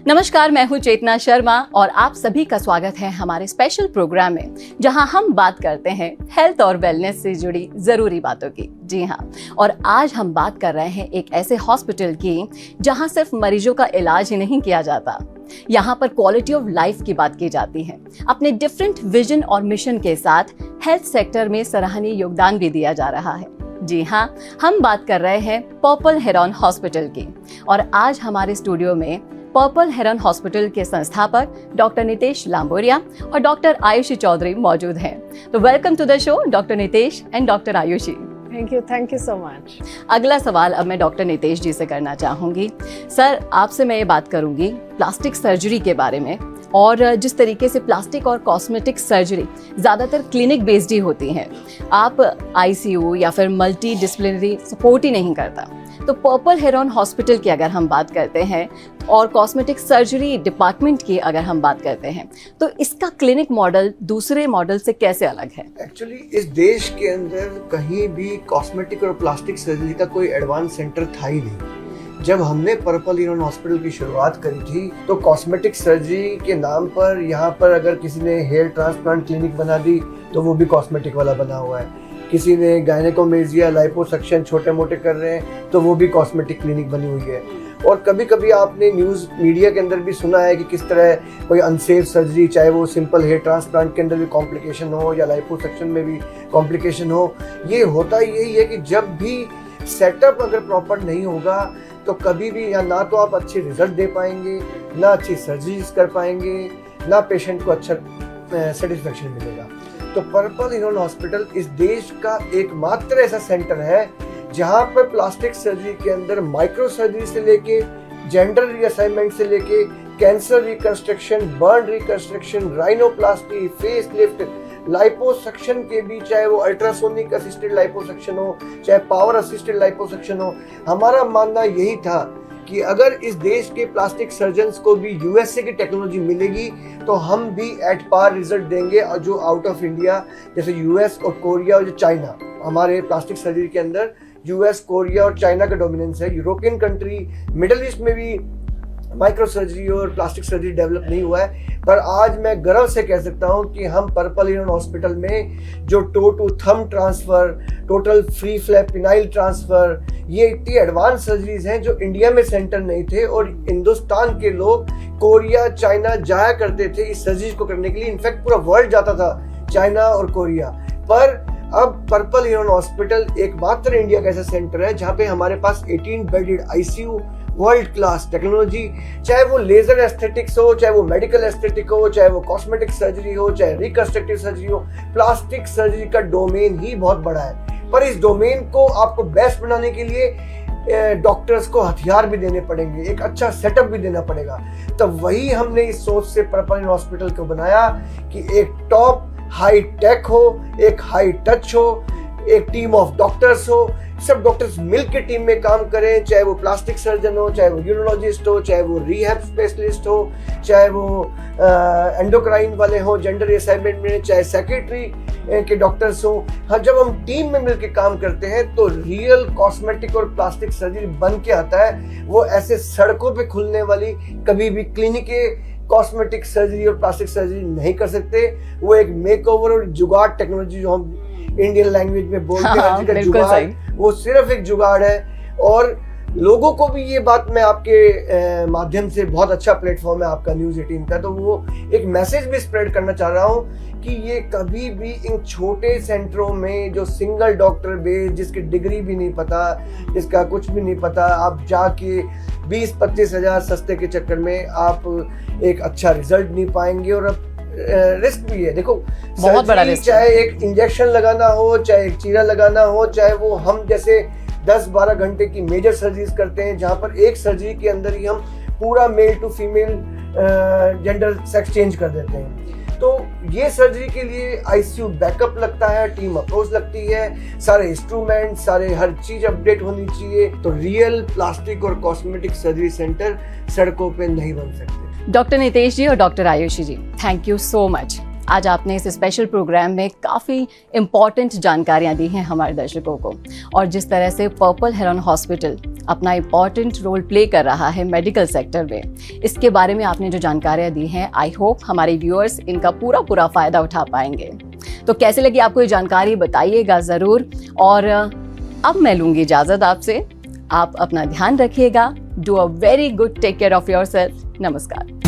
नमस्कार, मैं हूं चेतना शर्मा और आप सभी का स्वागत है हमारे स्पेशल प्रोग्राम में, जहां हम बात करते हैं हेल्थ और वेलनेस से जुड़ी जरूरी बातों की। जी हां, और आज हम बात कर रहे हैं एक ऐसे हॉस्पिटल की जहां सिर्फ मरीजों का इलाज ही नहीं किया जाता, यहाँ पर क्वालिटी ऑफ लाइफ की बात की जाती है। अपने डिफरेंट विजन और मिशन के साथ हेल्थ सेक्टर में सराहनीय योगदान भी दिया जा रहा है। जी हाँ, हम बात कर रहे हैं पर्पल हेरॉन हॉस्पिटल की, और आज हमारे स्टूडियो में पर्पल हेरॉन हॉस्पिटल के संस्थापक डॉक्टर नितेश लांबोरिया और डॉक्टर आयुषी चौधरी मौजूद हैं। तो welcome to the show doctor Nitesh and doctor Ayushi. Thank you so much. अगला सवाल अब मैं डॉक्टर नितेश जी से करना चाहूँगी। सर, आपसे मैं ये बात करूँगी प्लास्टिक सर्जरी के बारे में, और जिस तरीके से प्लास्टिक और कॉस्मेटिक सर्जरी ज़्यादातर क्लिनिक बेस्ड ही होती हैं, आप आईसीयू या फिर मल्टी डिसिप्लिनरी सपोर्ट ही नहीं करता। तो पर्पल हेरॉन हॉस्पिटल की अगर हम बात करते हैं और कॉस्मेटिक सर्जरी डिपार्टमेंट की अगर हम बात करते हैं, तो इसका क्लिनिक मॉडल दूसरे मॉडल से कैसे अलग है? एक्चुअली इस देश के अंदर कहीं भी कॉस्मेटिक और प्लास्टिक सर्जरी का कोई एडवांस सेंटर था ही नहीं। जब हमने पर्पल हेरॉन हॉस्पिटल की शुरुआत करी थी तो कॉस्मेटिक सर्जरी के नाम पर यहाँ पर अगर किसी ने हेयर ट्रांसप्लांट क्लिनिक बना दी तो वो भी कॉस्मेटिक वाला बना हुआ है। किसी ने गायनेकोमेजिया लाइपोसक्शन छोटे मोटे कर रहे हैं तो वो भी कॉस्मेटिक क्लिनिक बनी हुई है। और कभी कभी आपने न्यूज़ मीडिया के अंदर भी सुना है कि किस तरह कोई अनसेफ सर्जरी, चाहे वो सिंपल हेयर ट्रांसप्लांट के अंदर भी कॉम्प्लिकेशन हो या लाइपोसक्शन में भी कॉम्प्लिकेशन हो। ये होता यही है कि जब भी सेटअप अगर प्रॉपर नहीं होगा तो कभी भी या ना तो आप अच्छे रिजल्ट दे पाएंगे, ना अच्छी सर्जरीज कर पाएंगे, ना पेशेंट को अच्छा सेटिस्फेक्शन मिलेगा। तो पर्पल हेरॉन हॉस्पिटल इस देश का एकमात्र ऐसा सेंटर है जहां पर प्लास्टिक सर्जरी के अंदर माइक्रो सर्जरी से लेके जेंडर रीअसाइनमेंट से लेके cancer reconstruction, burn reconstruction, rhinoplasty, face lift, liposuction के भी, चाहे वो अल्ट्रासोनिक असिस्टेड लाइपोसक्शन हो, चाहे पावर असिस्टेड लाइपोसक्शन हो। हमारा मानना यही था कि अगर इस देश के प्लास्टिक सर्जन्स को भी यूएसए की टेक्नोलॉजी मिलेगी तो हम भी एट पार रिजल्ट देंगे, और जो आउट ऑफ इंडिया जैसे यूएस और कोरिया और जो चाइना, हमारे प्लास्टिक सर्जरी के अंदर यूएस, कोरिया और चाइना का डोमिनेंस है। यूरोपियन कंट्री, मिडिल ईस्ट में भी माइक्रो सर्जरी और प्लास्टिक सर्जरी डेवलप नहीं हुआ है। पर आज मैं गर्व से कह सकता हूं कि हम पर्पल हेरॉन हॉस्पिटल में जो toe to thumb transfer, total free flap penile transfer, ये इतनी एडवांस सर्जरीज हैं जो इंडिया में सेंटर नहीं थे, और हिंदुस्तान के लोग कोरिया, चाइना जाया करते थे इस सर्जरी को करने के लिए। इनफैक्ट पूरा वर्ल्ड जाता था चाइना और कोरिया। पर अब पर्पल हेरॉन हॉस्पिटल एकमात्र इंडिया का ऐसा सेंटर है जहाँ पे हमारे पास 18 bedded ICU, world class technology, चाहे वो लेजर एस्थेटिक्स हो, चाहे वो मेडिकल एस्थेटिक हो, चाहे वो कॉस्मेटिक सर्जरी हो, चाहे रिकंस्ट्रक्टिव सर्जरी हो। प्लास्टिक सर्जरी का डोमेन ही बहुत बड़ा है, पर इस डोमेन को आपको बेस्ट बनाने के लिए डॉक्टर्स को हथियार भी देने पड़ेंगे, एक अच्छा सेटअप भी देना पड़ेगा। तब वही हमने इस सोच से पर्पल हेरॉन हॉस्पिटल को बनाया कि एक टॉप हाई टेक हो, एक हाई टच हो, एक टीम ऑफ डॉक्टर्स हो, सब डॉक्टर्स मिल के टीम में काम करें, चाहे वो प्लास्टिक सर्जन हो, चाहे वो यूरोलॉजिस्ट हो, चाहे वो रिहैब स्पेशलिस्ट हो, चाहे वो एंडोक्राइन वाले हो, जेंडर रीअसाइनमेंट में, चाहे सेक्रेटरी के डॉक्टर्स हो। हाँ, जब हम टीम में मिल के काम करते हैं तो रियल कॉस्मेटिक और प्लास्टिक सर्जरी बन के आता है। वो ऐसे सड़कों पे खुलने वाली कभी भी क्लिनिक कॉस्मेटिक सर्जरी और प्लास्टिक सर्जरी नहीं कर सकते। वो एक मेकओवर और जुगाड़ टेक्नोलॉजी, जो हम इंडियन लैंग्वेज में बोलते हैं, जुगाड़, वो सिर्फ एक जुगाड़ है। और लोगों को भी ये बात मैं आपके माध्यम से, बहुत अच्छा प्लेटफॉर्म है आपका न्यूज़ 18 का, तो वो एक मैसेज भी स्प्रेड करना चाह रहा हूँ कि ये कभी भी इन छोटे सेंटरों में जो सिंगल डॉक्टर बेस, जिसकी डिग्री भी नहीं पता, जिसका कुछ भी नहीं पता, आप जाके 20-25 हज़ार सस्ते के चक्कर में आप एक अच्छा रिजल्ट नहीं पाएंगे। और अब रिस्क भी है, देखो बहुत बड़ा रिस्क, चाहे एक इंजेक्शन लगाना हो, चाहे एक चीरा लगाना हो, चाहे वो हम जैसे 10-12 घंटे की मेजर सर्जरीज करते हैं जहां पर एक सर्जरी के अंदर ही हम पूरा male to female gender sex change कर देते हैं। तो ये सर्जरी के लिए आईसीयू बैकअप लगता है, टीम अप्रोच लगती है, सारे इंस्ट्रूमेंट, सारे हर चीज अपडेट होनी चाहिए। तो रियल प्लास्टिक और कॉस्मेटिक सर्जरी सेंटर सड़कों पे नहीं बन सकते। डॉक्टर नितेश जी और doctor Ayushi ji, thank you so much. आज आपने इस स्पेशल प्रोग्राम में काफ़ी इम्पॉर्टेंट जानकारियाँ दी हैं हमारे दर्शकों को, और जिस तरह से पर्पल हेरॉन हॉस्पिटल अपना इम्पॉर्टेंट रोल प्ले कर रहा है मेडिकल सेक्टर में। इसके बारे में आपने जो जानकारियाँ दी हैं, आई होप हमारे व्यूअर्स इनका पूरा फ़ायदा उठा पाएंगे। तो कैसे लगी आपको ये जानकारी, बताइएगा ज़रूर। और अब मैं लूँगी इजाज़त आपसे। आप अपना ध्यान रखिएगा। Do a very good, take care of yourself. नमस्कार।